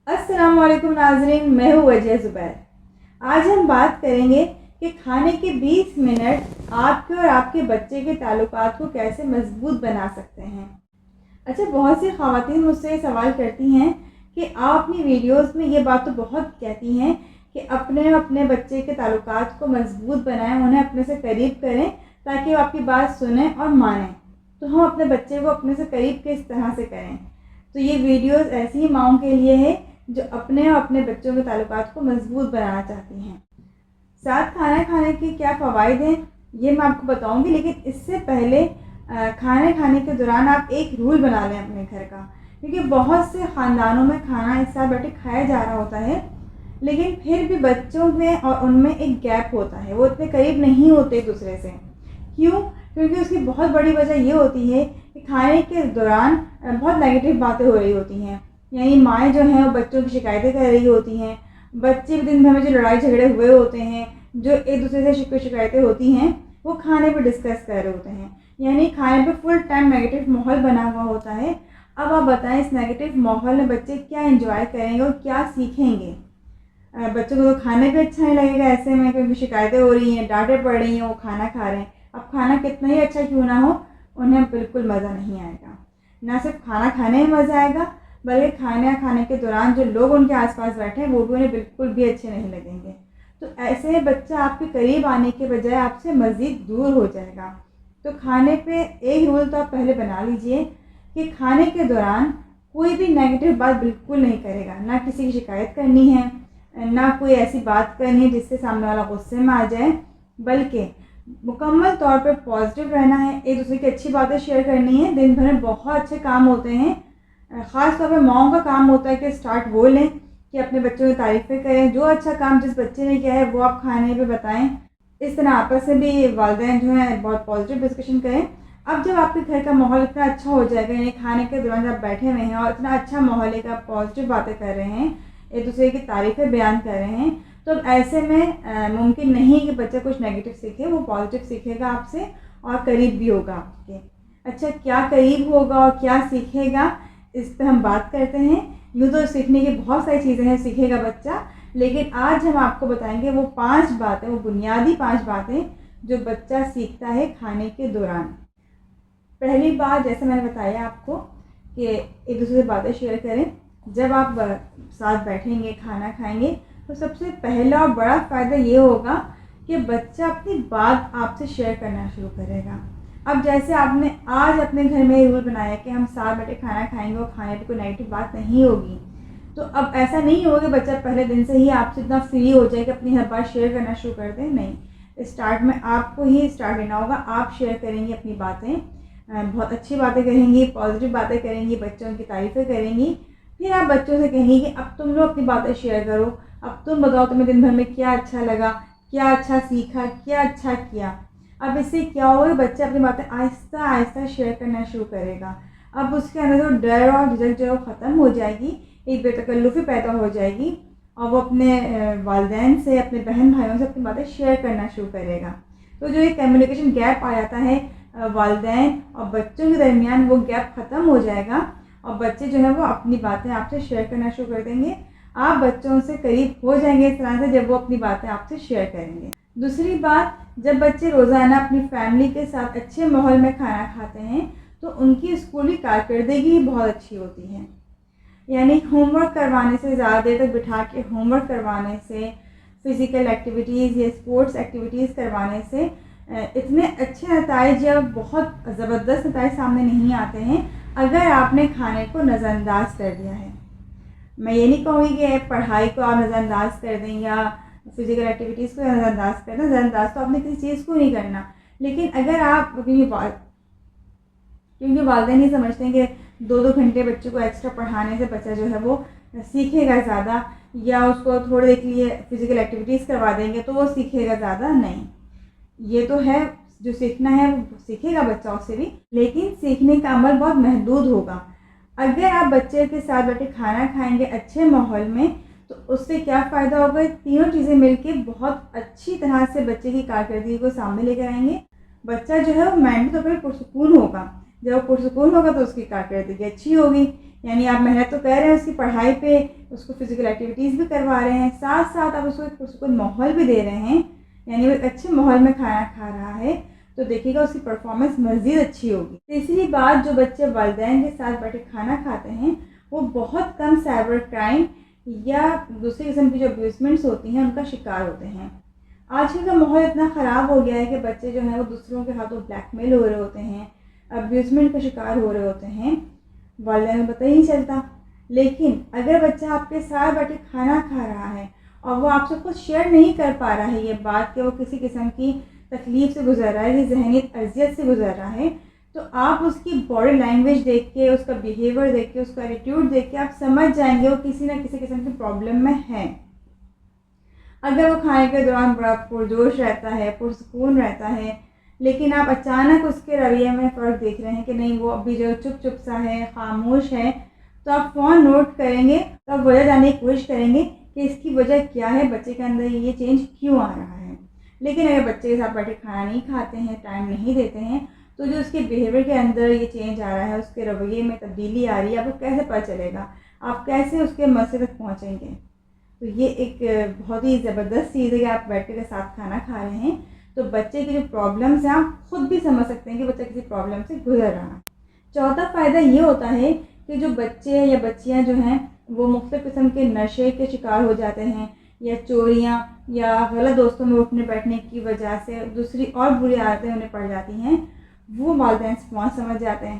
السلام علیکم ناظرین، میں ہوں وجیہ زبیر۔ آج ہم بات کریں گے کہ کھانے کے 20 منٹ آپ کے اور آپ کے بچے کے تعلقات کو کیسے مضبوط بنا سکتے ہیں۔ اچھا، بہت سی خواتین مجھ سے یہ سوال کرتی ہیں کہ آپ اپنی ویڈیوز میں یہ بات تو بہت کہتی ہیں کہ اپنے بچے کے تعلقات کو مضبوط بنائیں، انہیں اپنے سے قریب کریں تاکہ وہ آپ کی بات سنیں اور مانیں۔ تو ہم اپنے بچے کو اپنے سے قریب کس طرح سے کریں؟ تو یہ ویڈیوز ایسی ہی ماؤں کے لیے ہے جو اپنے اور اپنے بچوں کے تعلقات کو مضبوط بنانا چاہتی ہیں۔ ساتھ کھانا کھانے کے کیا فوائد ہیں یہ میں آپ کو بتاؤں گی، لیکن اس سے پہلے کھانے کھانے کے دوران آپ ایک رول بنا لیں اپنے گھر کا، کیونکہ بہت سے خاندانوں میں کھانا ایک ساتھ بیٹھے کھایا جا رہا ہوتا ہے، لیکن پھر بھی بچوں میں اور ان میں ایک گیپ ہوتا ہے، وہ اتنے قریب نہیں ہوتے ایک دوسرے سے۔ کیوں؟ کیونکہ اس کی بہت بڑی وجہ یہ ہوتی ہے کہ کھانے کے دوران بہت نیگیٹو باتیں ہو رہی ہوتی ہیں، یعنی مائیں جو ہیں وہ بچوں کی شکایتیں کر رہی ہوتی ہیں، بچے دن بھر میں جو لڑائی جھگڑے ہوئے ہوتے ہیں، جو ایک دوسرے سے شکایتیں ہوتی ہیں، وہ کھانے پہ ڈسکس کر رہے ہوتے ہیں، یعنی کھانے پہ فل ٹائم نیگیٹو ماحول بنا ہوا ہوتا ہے۔ اب آپ بتائیں اس نیگیٹو ماحول میں بچے کیا انجوائے کریں گے اور کیا سیکھیں گے؟ بچوں کو تو کھانے پہ اچھا نہیں لگے گا ایسے میں، کیونکہ شکایتیں ہو رہی ہیں، ڈانٹیں پڑ رہی ہیں، وہ کھانا کھا رہے ہیں۔ اب کھانا کتنا ہی اچھا کیوں نہ ہو، انہیں بالکل مزہ نہیں آئے گا۔ نہ صرف کھانا کھانے میں مزہ آئے گا، بلکہ کھانا کھانے کے دوران جو لوگ ان کے آس پاس بیٹھے ہیں وہ بھی انہیں بالکل بھی اچھے نہیں لگیں گے۔ تو ایسے بچہ آپ کے قریب آنے کے بجائے آپ سے مزید دور ہو جائے گا۔ تو کھانے پہ ایک رول تو آپ پہلے بنا لیجئے کہ کھانے کے دوران کوئی بھی نیگیٹو بات بالکل نہیں کرے گا، نہ کسی کی شکایت کرنی ہے، نہ کوئی ایسی بات کرنی ہے جس سے سامنے والا غصے میں آ جائے، بلکہ مکمل طور پہ پازیٹیو رہنا ہے، ایک دوسرے کی اچھی باتیں شیئر کرنی ہے۔ دن بھر میں بہت اچھے کام ہوتے ہیں، خاص طور پہ ماؤں کا کام ہوتا ہے کہ سٹارٹ وہ لیں کہ اپنے بچوں کی تعریفیں کریں، جو اچھا کام جس بچے نے کیا ہے وہ آپ کھانے پہ بتائیں۔ اس طرح آپس میں بھی والدین جو ہیں بہت پازیٹیو ڈسکشن کریں۔ اب جب آپ کے گھر کا ماحول اتنا اچھا ہو جائے گا، یعنی کھانے کے دوران جب بیٹھے ہوئے ہیں اور اتنا اچھا ماحول ہے کہ آپ پازیٹیو باتیں کر رہے ہیں، ایک دوسرے کی تعریفیں بیان کر رہے ہیں، تو ایسے میں ممکن نہیں کہ بچہ کچھ نیگیٹو سیکھے، وہ پازیٹیو سیکھے گا آپ سے اور قریب بھی ہوگا آپ کے۔ اچھا، کیا قریب ہوگا اور کیا سیکھے گا، اس پہ ہم بات کرتے ہیں۔ یوں تو سیکھنے کی بہت ساری چیزیں ہیں سیکھے گا بچہ، لیکن آج ہم آپ کو بتائیں گے وہ 5 باتیں، وہ بنیادی 5 باتیں جو بچہ سیکھتا ہے کھانے کے دوران۔ پہلی بات، جیسے میں نے بتایا آپ کو کہ ایک دوسرے سے باتیں شیئر کریں۔ جب آپ ساتھ بیٹھیں گے، کھانا کھائیں گے، تو سب سے پہلا اور بڑا فائدہ یہ ہوگا کہ بچہ اپنی بات آپ سے شیئر کرنا شروع کرے گا۔ اب جیسے آپ نے آج اپنے گھر میں رول بنایا کہ ہم ساتھ بیٹھے کھانا کھائیں گے اور کھانے پہ کوئی نیگیٹو بات نہیں ہوگی، تو اب ایسا نہیں ہوگا کہ بچہ پہلے دن سے ہی آپ سے اتنا فری ہو جائے کہ اپنی ہر بات شیئر کرنا شروع کر دیں۔ نہیں، اسٹارٹ میں آپ کو ہی اسٹارٹ لینا ہوگا، آپ شیئر کریں گی اپنی باتیں، بہت اچھی باتیں کہیں گی، پازیٹیو باتیں کریں گی، بچوں کی تعریفیں کریں گی۔ پھر آپ بچوں سے کہیں گی کہ اب تم لوگ اپنی باتیں شیئر کرو، اب تم بتاؤ تمہیں دن بھر میں کیا اچھا لگا، کیا اچھا سیکھا، کیا اچھا کیا۔ اب اس سے کیا ہوگا، بچہ اپنی باتیں آہستہ آہستہ شیئر کرنا شروع کرے گا۔ اب اس کے اندر جو ڈر اور جھجک جو ختم ہو جائے گی، ایک بے تکلفی پیدا ہو جائے گی، اور وہ اپنے والدین سے، اپنے بہن بھائیوں سے اپنی باتیں شیئر کرنا شروع کرے گا۔ تو جو یہ کمیونیکیشن گیپ آ جاتا ہے والدین اور بچوں کے درمیان، وہ گیپ ختم ہو جائے گا، اور بچے جو ہیں وہ اپنی باتیں آپ سے شیئر کرنا شروع کر دیں گے۔ آپ بچوں سے قریب ہو جائیں گے اس طرح سے جب وہ اپنی باتیں آپ سے شیئر کریں گے۔ دوسری بات، جب بچے روزانہ اپنی فیملی کے ساتھ اچھے ماحول میں کھانا کھاتے ہیں تو ان کی اسکولی کارکردگی بہت اچھی ہوتی ہے، یعنی ہوم ورک کروانے سے، زیادہ دیر تک بٹھا کے ہوم ورک کروانے سے، فزیکل ایکٹیویٹیز یا اسپورٹس ایکٹیویٹیز کروانے سے اتنے اچھے نتائج یا بہت زبردست نتائج سامنے نہیں آتے ہیں اگر آپ نے کھانے کو نظر انداز کر دیا ہے۔ میں یہ نہیں کہوں گی کہ پڑھائی کو آپ نظر انداز کر دیں یا فزیکل ایکٹیویٹیز کو نظر انداز کر دیں، نظر انداز تو آپ نے کسی چیز کو نہیں کرنا، لیکن اگر آپ کیونکہ والدین یہ سمجھتے ہیں کہ 2 گھنٹے بچے کو ایکسٹرا پڑھانے سے بچہ جو ہے وہ سیکھے گا زیادہ، یا اس کو تھوڑے دیر کے لیے فزیکل ایکٹیویٹیز کروا دیں گے تو وہ سیکھے گا زیادہ۔ نہیں، یہ تو ہے، جو سیکھنا ہے وہ سیکھے گا بچہ اس سے بھی، لیکن سیکھنے کا عمل بہت محدود ہوگا۔ اگر آپ بچے کے ساتھ بیٹھے کھانا کھائیں گے اچھے ماحول میں، تو اس سے کیا فائدہ ہوگا، تینوں چیزیں مل کے بہت اچھی طرح سے بچے کی کارکردگی کو سامنے لے کر آئیں گے۔ بچہ جو ہے وہ مینٹلی طور پر پرسکون ہوگا، جب وہ پرسکون ہوگا تو اس کی کارکردگی اچھی ہوگی، یعنی آپ محنت تو کر رہے ہیں اس کی پڑھائی پہ، اس کو فزیکل ایکٹیویٹیز بھی کروا رہے ہیں، ساتھ ساتھ آپ اس کو ایک پرسکون ماحول بھی دے رہے ہیں، یعنی وہ ایک اچھے ماحول میں کھانا کھا رہا ہے، تو دیکھیے گا اس کی پرفارمنس مزید اچھی ہوگی۔ تیسری بات، جو بچے والدین کے ساتھ بیٹھے کھانا کھاتے ہیں وہ بہت کم سائبر کرائم یا دوسری قسم کی جو ابیوزمنٹس ہوتی ہیں ان کا شکار ہوتے ہیں۔ آج کل کا ماحول اتنا خراب ہو گیا ہے کہ بچے جو ہیں وہ دوسروں کے ہاتھوں بلیک میل ہو رہے ہوتے ہیں، ابیوزمنٹ کا شکار ہو رہے ہوتے ہیں، والدین کو پتہ ہی نہیں چلتا۔ لیکن اگر بچہ آپ کے ساتھ بیٹھے کھانا کھا رہا ہے اور وہ آپ سے کچھ شیئر نہیں کر پا رہا ہے یہ بات کہ وہ کسی قسم کی تکلیف سے گزر رہا ہے، کسی ذہنی اذیت سے گزر رہا ہے، تو آپ اس کی باڈی لینگویج دیکھ کے، اس کا بیہیویئر دیکھ کے، اس کا ایٹیٹیوڈ دیکھ کے آپ سمجھ جائیں گے وہ کسی نہ کسی قسم کی پرابلم میں ہے۔ اگر وہ کھانے کے دوران بڑا پرجوش رہتا ہے، پرسکون رہتا ہے، لیکن آپ اچانک اس کے رویے میں فرق دیکھ رہے ہیں کہ نہیں وہ ابھی جو چپ چپ سا ہے، خاموش ہے، تو آپ فون نوٹ کریں گے، تو آپ وجہ جاننے کی کوشش کریں گے کہ اس کی وجہ کیا ہے، بچے کے اندر یہ چینج کیوں آ رہا ہے۔ لیکن اگر بچے کے ساتھ بیٹھے کھانا نہیں کھاتے ہیں، ٹائم نہیں دیتے ہیں، تو جو اس کے بیہیویئر کے اندر یہ چینج آ رہا ہے، اس کے رویے میں تبدیلی آ رہی ہے، آپ کو کیسے پتہ چلے گا؟ آپ کیسے اس کے مسئلے تک پہنچیں گے؟ تو یہ ایک بہت ہی زبردست چیز ہے کہ آپ بیٹھے کے ساتھ کھانا کھا رہے ہیں تو بچے کی جو پرابلمس ہیں آپ خود بھی سمجھ سکتے ہیں کہ بچہ کسی پرابلم سے گزر رہا ہے۔ چوتھا فائدہ یہ ہوتا ہے کہ جو بچے یا بچیاں جو ہیں وہ مختلف قسم کے نشے کے شکار ہو جاتے ہیں، یا چوریاں یا غلط دوستوں میں اٹھنے بیٹھنے کی وجہ سے دوسری اور بری عادتیں انہیں پڑ جاتی ہیں، وہ والدین سے فون سمجھ جاتے ہیں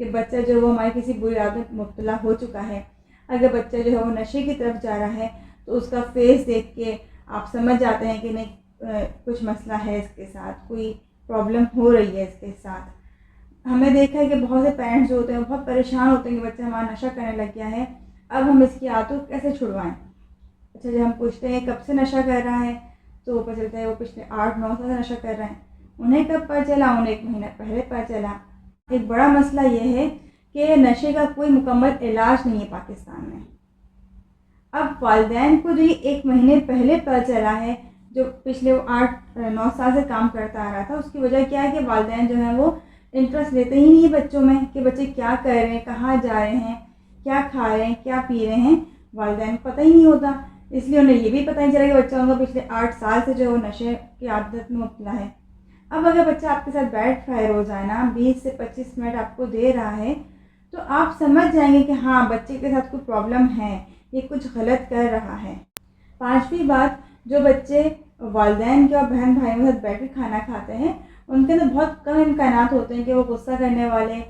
کہ بچہ جو وہ ہماری کسی بری عادت میں مبتلا ہو چکا ہے۔ اگر بچہ جو ہے وہ نشے کی طرف جا رہا ہے تو اس کا فیس دیکھ کے آپ سمجھ جاتے ہیں کہ نہیں کچھ مسئلہ ہے، اس کے ساتھ کوئی پرابلم ہو رہی ہے اس کے ساتھ۔ ہم نے دیکھا ہے کہ بہت سے پیرنٹس جو ہوتے ہیں بہت پریشان ہوتے ہیں کہ بچہ ہمارا نشہ کرنے لگ گیا ہے، اب ہم اس کی عادتوں کیسے چھڑوائیں۔ اچھا جب ہم پوچھتے ہیں کب سے نشہ کر رہا ہے تو وہ پتہ چلتا ہے وہ پچھلے 8-9 سال سے نشہ کر رہے ہیں۔ انہیں کب پتہ چلا؟ انہیں 1 مہینہ پہلے پتہ چلا۔ ایک بڑا مسئلہ یہ ہے کہ نشے کا کوئی مکمل علاج نہیں ہے پاکستان میں۔ اب والدین کو جو یہ 1 مہینے پہلے پتہ چلا ہے، جو پچھلے 8-9 سال سے کام کرتا آ رہا تھا، اس کی وجہ کیا ہے کہ والدین جو ہیں وہ انٹرسٹ لیتے ہی نہیں بچوں میں کہ بچے کیا کر رہے ہیں، کہاں جا رہے ہیں، کیا کھا رہے ہیں، کیا پی رہے ہیں، والدین کو پتہ ہی نہیں ہوتا۔ اس لیے انہیں یہ بھی پتہ نہیں چلا کہ بچہ ان کا پچھلے 8 سال سے جو ہے وہ نشے کی عادت میں مبتلا ہے۔ اب اگر بچہ آپ کے ساتھ بیٹھ رہا ہے روزانہ 20 سے 25 منٹ آپ کو دے رہا ہے تو آپ سمجھ جائیں گے کہ ہاں بچے کے ساتھ کوئی پرابلم ہے، یہ کچھ غلط کر رہا ہے۔ 5ویں بات، جو بچے والدین کے اور بہن بھائیوں کے ساتھ بیٹھ کے کھانا کھاتے ہیں ان کے اندر بہت کم امکانات ہوتے ہیں کہ وہ غصہ کرنے والے،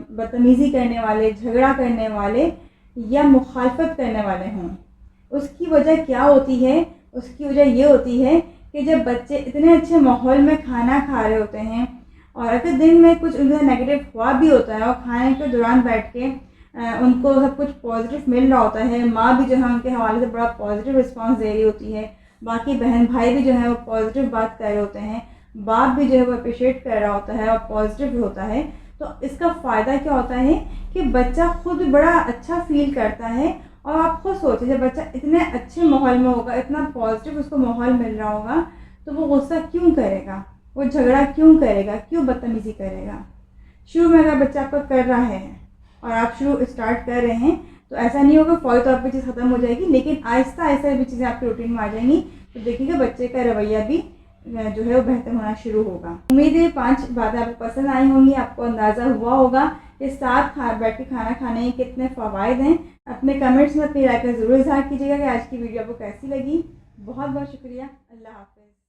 بدتمیزی کرنے والے، جھگڑا کرنے والے یا مخالفت کرنے والے ہوں۔ اس کی وجہ کیا ہوتی ہے؟ اس کی وجہ یہ ہوتی ہے کہ جب بچے اتنے اچھے ماحول میں کھانا کھا رہے ہوتے ہیں اور اگر دن میں کچھ ان کا نیگیٹو ہوا بھی ہوتا ہے اور کھانے کے دوران بیٹھ کے ان کو سب کچھ پازیٹیو مل رہا ہوتا ہے، ماں بھی جو ہے ان کے حوالے سے بڑا پازیٹیو رسپانس دے رہی ہوتی ہے، باقی بہن بھائی بھی جو ہیں وہ پازیٹیو بات کر رہے ہوتے ہیں، باپ بھی جو ہے وہ اپریشیٹ کر رہا ہوتا ہے اور پازیٹیو بھی ہوتا ہے، تو اس کا فائدہ کیا ہوتا ہے کہ بچہ خود بڑا اچھا فیل کرتا ہے۔ اور آپ خود سوچیں جب بچہ اتنے اچھے ماحول میں ہوگا، اتنا پازیٹیو اس کو ماحول مل رہا ہوگا، تو وہ غصہ کیوں کرے گا، وہ جھگڑا کیوں کرے گا، کیوں بدتمیزی کرے گا۔ شروع میں اگر بچہ آپ کا کر رہا ہے اور آپ اسٹارٹ کر رہے ہیں تو ایسا نہیں ہوگا فوری طور پہ چیز ختم ہو جائے گی، لیکن آہستہ آہستہ بھی چیزیں آپ کے روٹین میں آ جائیں گی تو دیکھیے گا بچے کا رویہ بھی جو ہے وہ بہتر ہونا شروع ہوگا۔ امید ہے 5 باتیں آپ کو پسند آئی ہوں گی، آپ کو اندازہ ہوا ہوگا کہ ساتھ بیٹھ کے کھانا کھانے کے کتنے فوائد ہیں۔ اپنے کمنٹس میں اپنی رائے کا ضرور اظہار کیجیے گا کہ آج کی ویڈیو آپ کو کیسی لگی۔ بہت بہت شکریہ، اللہ حافظ۔